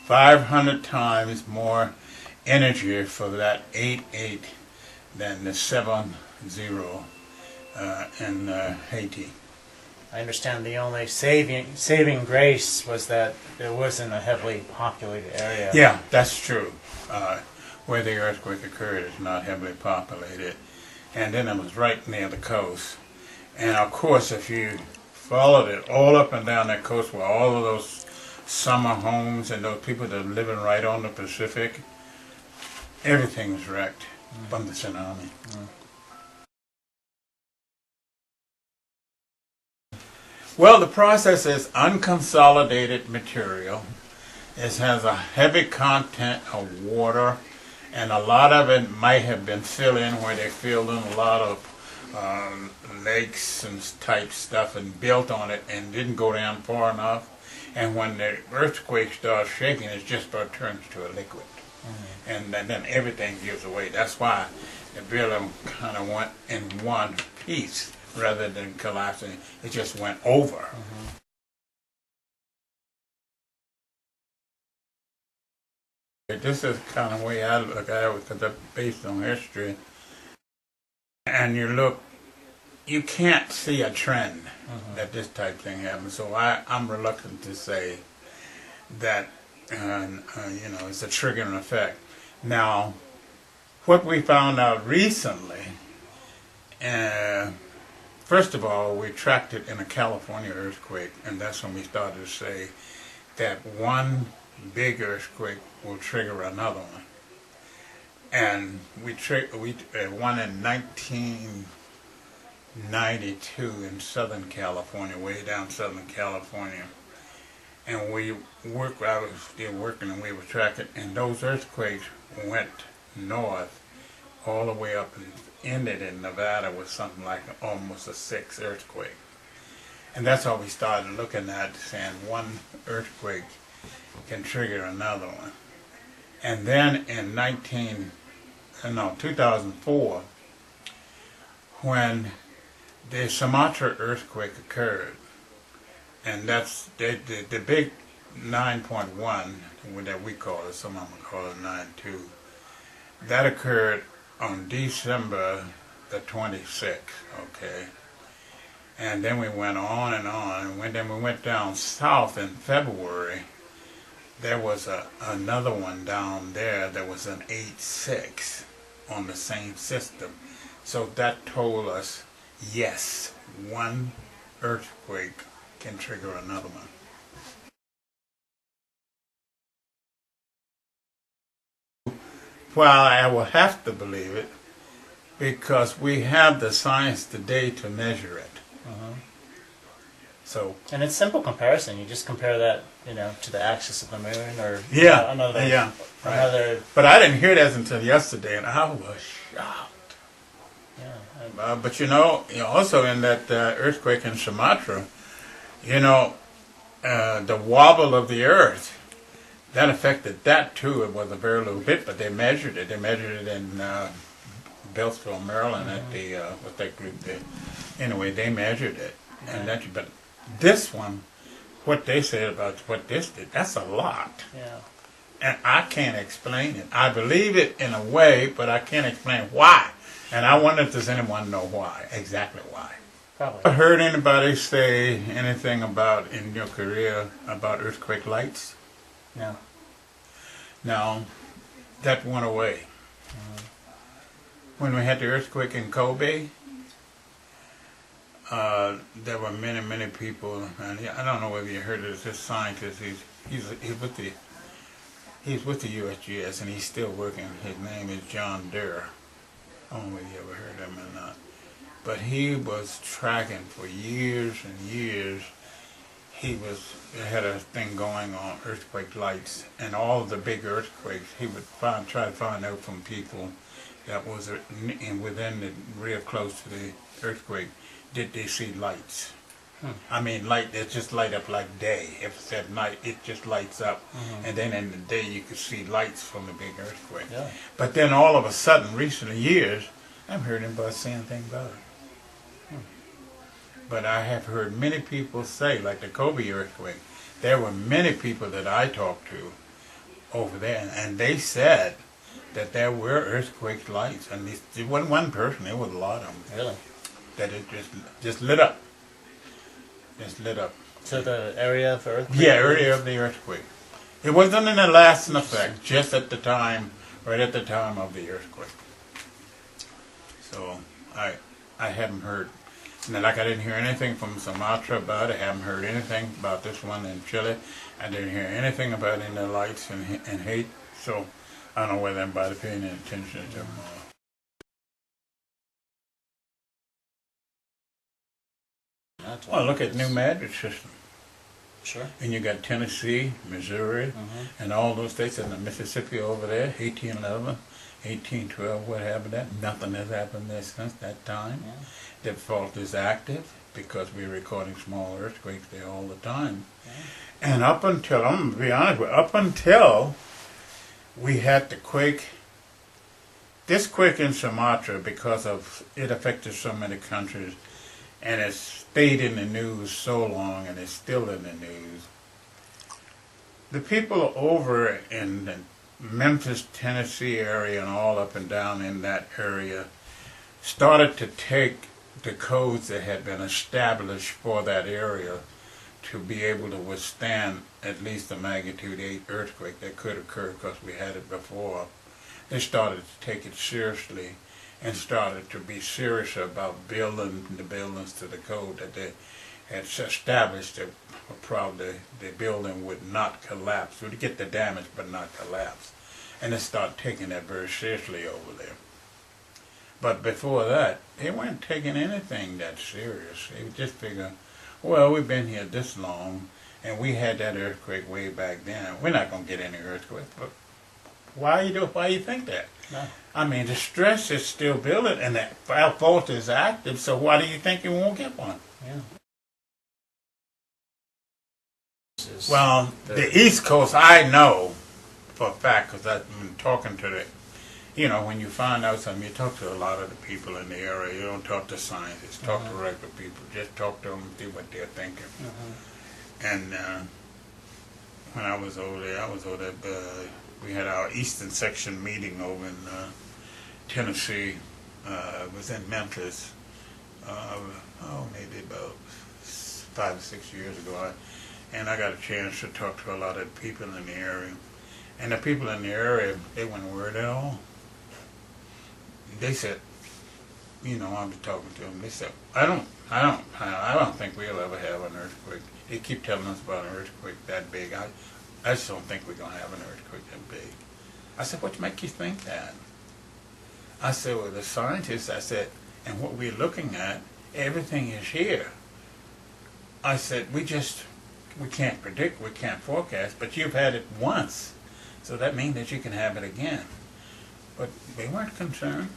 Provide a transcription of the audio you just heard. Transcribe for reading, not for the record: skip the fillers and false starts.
500 times more energy for that 8.8 than the 7.0 in Haiti. I understand the only saving grace was that it wasn't a heavily populated area. Yeah, that's true. Where the earthquake occurred is not heavily populated. And then it was right near the coast. And of course, if you followed it all up and down that coast where all of those summer homes and those people that are living right on the Pacific, everything was wrecked from the tsunami. Well, the process is unconsolidated material. It has a heavy content of water, and a lot of it might have been filled in where they filled in a lot of lakes and type stuff and built on it and didn't go down far enough. And when the earthquake starts shaking, it just about turns to a liquid. And then everything gives away. That's why the building kind of went in one piece rather than collapsing. It just went over. This is kind of the way I look at it, because it's based on history. And you look, you can't see a trend that this type thing happens. So I'm reluctant to say that it's a triggering effect. Now, what we found out recently, first of all, we tracked it in a California earthquake, and that's when we started to say that one big earthquake will trigger another one. And we one in 1992 in Southern California, way down Southern California. And I was still working, and we were tracking, and those earthquakes went north all the way up and ended in Nevada with something like almost a 6 earthquake. And that's how we started looking at, saying one earthquake can trigger another one. And then in 2004, when the Sumatra earthquake occurred, and that's the big 9.1 that we call it, some of them call it 9.2, that occurred on December the 26th, okay? And then we went on, and then we went down south in February. There was another one down there that was an 8.6 on the same system. So that told us, yes, one earthquake can trigger another one. Well, I will have to believe it, because we have the science today to measure it. So, and it's simple comparison. You just compare that, to the axis of the moon, or another. Right. But I didn't hear that until yesterday, and I was shocked. Yeah. But also in that earthquake in Sumatra, the wobble of the earth, that affected that too. It was a very little bit, but they measured it. They measured it in Beltsville, Maryland, at the what that group did. Anyway, they measured it, and but this one, what they said about what this did, that's a lot. Yeah. And I can't explain it. I believe it in a way, but I can't explain why. And I wonder if does anyone know why, exactly why. Probably. Heard anybody say anything about, in your career, about earthquake lights? No. No, that went away. When we had the earthquake in Kobe, there were many, many people, and I don't know whether you heard of this scientist. He's with the USGS, and he's still working. His name is John Durr. I don't know whether you ever heard of him or not. But he was tracking for years and years. He had a thing going on earthquake lights, and all of the big earthquakes, he would try to find out from people that was within the real close to the earthquake, did they see lights? I mean, it just light up like day. If it's at night, it just lights up, and then in the day you could see lights from the big earthquake. Yeah. But then all of a sudden, recent years, I haven't heard anybody say anything about it. But I have heard many people say, like the Kobe earthquake, there were many people that I talked to over there, and they said that there were earthquake lights, and it wasn't one person; it was a lot of them. Really? That it just lit up, So the area of earthquake? Yeah, area of the earthquake. It wasn't in a lasting effect, just at the time, right at the time of the earthquake. So I haven't heard, like I didn't hear anything from Sumatra about it. I haven't heard anything about this one in Chile. I didn't hear anything about any lights and hate. So I don't know whether anybody paying any attention to them. Well, look at New Madrid system. Sure. And you got Tennessee, Missouri, and all those states, and the Mississippi over there, 1811, 1812, what happened to that? Nothing has happened there since that time. Yeah. The fault is active because we're recording small earthquakes there all the time. Yeah. And up until, I'm going to be honest with you, up until we had the quake, this quake in Sumatra, because of it affected so many countries, and it stayed in the news so long, and it's still in the news. The people over in the Memphis, Tennessee area and all up and down in that area started to take the codes that had been established for that area to be able to withstand at least a magnitude 8 earthquake that could occur because we had it before. They started to take it seriously and started to be serious about building the buildings to the code that they had established that probably the building would not collapse. Would get the damage but not collapse. And they started taking that very seriously over there. But before that, they weren't taking anything that serious. They would just figure, well, we've been here this long, and we had that earthquake way back then. We're not going to get any earthquake. But why you think that? No. I mean, the stress is still building, and that fault is active, so why do you think you won't get one? Yeah. Well, the East Coast, I know for a fact, because I've been talking to when you find out something, you talk to a lot of the people in the area. You don't talk to scientists, talk to regular people. Just talk to them and see what they're thinking. And when I was over there, we had our Eastern Section meeting over in Tennessee. It was in Memphis, maybe about 5 or 6 years ago. And I got a chance to talk to a lot of the people in the area. And the people in the area, they weren't worried at all. They said, I was talking to them, they said, I don't think we'll ever have an earthquake. They keep telling us about an earthquake that big. I just don't think we're going to have an earthquake that big. I said, what makes you think that? I said, well, the scientists, and what we're looking at, everything is here. I said, we can't predict, we can't forecast, but you've had it once. So that means that you can have it again. But they weren't concerned.